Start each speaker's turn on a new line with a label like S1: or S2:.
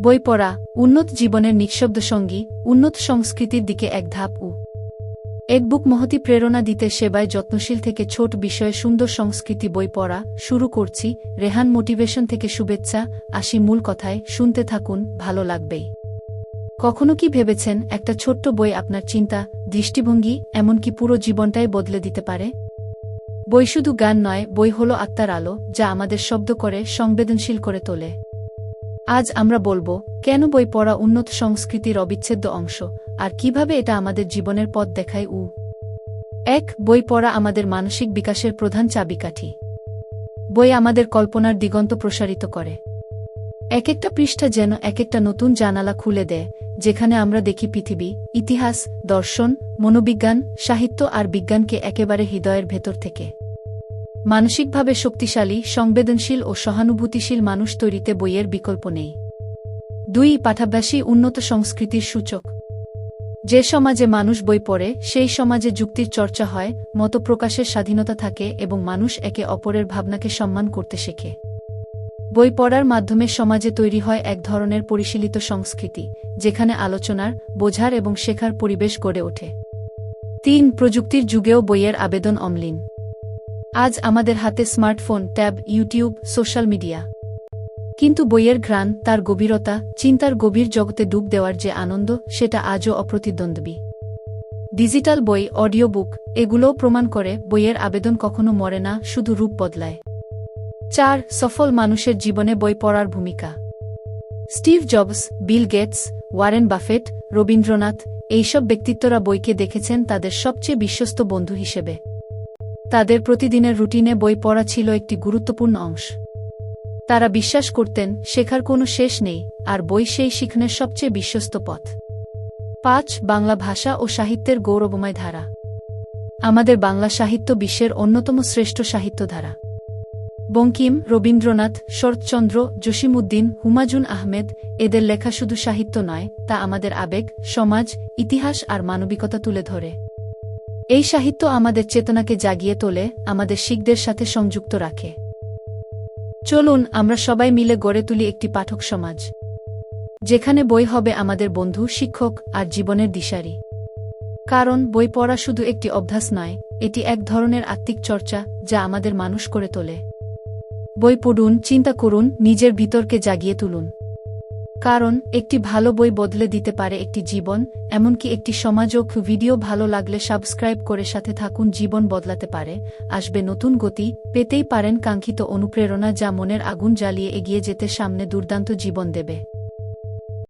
S1: বই পড়া উন্নত জীবনের নিঃশব্দ সঙ্গী, উন্নত সংস্কৃতির দিকে এক ধাপ এক বুক মহতি প্রেরণা দিতে সেবায় যত্নশীল থেকে ছোট বিষয়ে সুন্দর সংস্কৃতি বই পড়া শুরু করছি। রেহান মোটিভেশন থেকে শুভেচ্ছা। আসি মূল কথায়, শুনতে থাকুন, ভালো লাগবেই। কখনো কি ভেবেছেন একটা ছোট্ট বই আপনার চিন্তা, দৃষ্টিভঙ্গি, এমনকি পুরো জীবনটাই বদলে দিতে পারে? বই শুধু গান নয়, বই হলো আত্মার আলো, যা আমাদের শব্দ করে, সংবেদনশীল করে তোলে। আজ আমরা বলবো কেন বই পড়া উন্নত সংস্কৃতির অবিচ্ছেদ্য অংশ, আর কিভাবে এটা আমাদের জীবনের পথ দেখায়। ১. বই পড়া আমাদের মানসিক বিকাশের প্রধান চাবিকাঠি। বই আমাদের কল্পনার দিগন্ত প্রসারিত করে। এক একটা পৃষ্ঠা যেন এক একটা নতুন জানালা খুলে দেয়, যেখানে আমরা দেখি পৃথিবী, ইতিহাস, দর্শন, মনোবিজ্ঞান, সাহিত্য আর বিজ্ঞানকে একেবারে হৃদয়ের ভেতর থেকে। মানসিকভাবে শক্তিশালী, সংবেদনশীল ও সহানুভূতিশীল মানুষ তৈরিতে বইয়ের বিকল্প নেই। ২. পাঠাভ্যাসী উন্নত সংস্কৃতির সূচক। যে সমাজে মানুষ বই পড়ে, সেই সমাজে যুক্তির চর্চা হয়, মতপ্রকাশের স্বাধীনতা থাকে এবং মানুষ একে অপরের ভাবনাকে সম্মান করতে শেখে। বই পড়ার মাধ্যমে সমাজে তৈরি হয় এক ধরনের পরিশীলিত সংস্কৃতি, যেখানে আলোচনার, বোঝার এবং শেখার পরিবেশ গড়ে ওঠে। ৩. প্রযুক্তির যুগেও বইয়ের আবেদন অম্লীন। আজ আমাদের হাতে smartphone, tab, YouTube, social media. কিন্তু বইয়ের ঘ্রাণ, তার গভীরতা, চিন্তার গভীর জগতে ডুব দেওয়ার যে আনন্দ, সেটা আজও অপ্রতিদ্বন্দ্বী। ডিজিটাল বই, অডিও বুক, এগুলোও প্রমাণ করে বইয়ের আবেদন কখনো মরে না, শুধু রূপ বদলায়। ৪. সফল মানুষের জীবনে বই পড়ার ভূমিকা। Steve Jobs, Bill Gates, Warren Buffett, Rabindranath, এইসব ব্যক্তিত্বরা বইকে দেখেছেন তাদের সবচেয়ে বিশ্বস্ত বন্ধু হিসেবে। তাদের প্রতিদিনের রুটিনে বই পড়া ছিল একটি গুরুত্বপূর্ণ অংশ। তারা বিশ্বাস করতেন শেখার কোনো শেষ নেই, আর বই সেই শিখনের সবচেয়ে বিশ্বস্ত পথ। ৫. বাংলা ভাষা ও সাহিত্যের গৌরবময় ধারা। আমাদের বাংলা সাহিত্য বিশ্বের অন্যতম শ্রেষ্ঠ সাহিত্যধারা। বঙ্কিম, রবীন্দ্রনাথ, শরৎচন্দ্র, জসিমউদ্দিন, হুমায়ূন আহমেদ, এদের লেখা শুধু সাহিত্য নয়, তা আমাদের আবেগ, সমাজ, ইতিহাস আর মানবিকতা তুলে ধরে। এই সাহিত্য আমাদের চেতনাকে জাগিয়ে তোলে, আমাদের শিখদের সাথে সংযুক্ত রাখে। চলুন আমরা সবাই মিলে গড়ে তুলি একটি পাঠক সমাজ, যেখানে বই হবে আমাদের বন্ধু, শিক্ষক আর জীবনের দিশারি। কারণ বই পড়া শুধু একটি অভ্যাস নয়, এটি এক ধরনের আত্মিক চর্চা, যা আমাদের মানুষ করে তোলে। বই পড়ুন, চিন্তা করুন, নিজের ভিতরকে জাগিয়ে তুলুন। কারণ একটি ভালো বই বদলে দিতে পারে একটি জীবন, এমনকি একটি সমাজও। ভিডিও ভালো লাগলে সাবস্ক্রাইব করে সাথে থাকুন। জীবন বদলাতে পারে, আসবে নতুন গতি, পেতেই পারেন কাঙ্ক্ষিত অনুপ্রেরণা, যা মনের আগুন জ্বালিয়ে এগিয়ে যেতে সামনে দুর্দান্ত জীবন দেবে।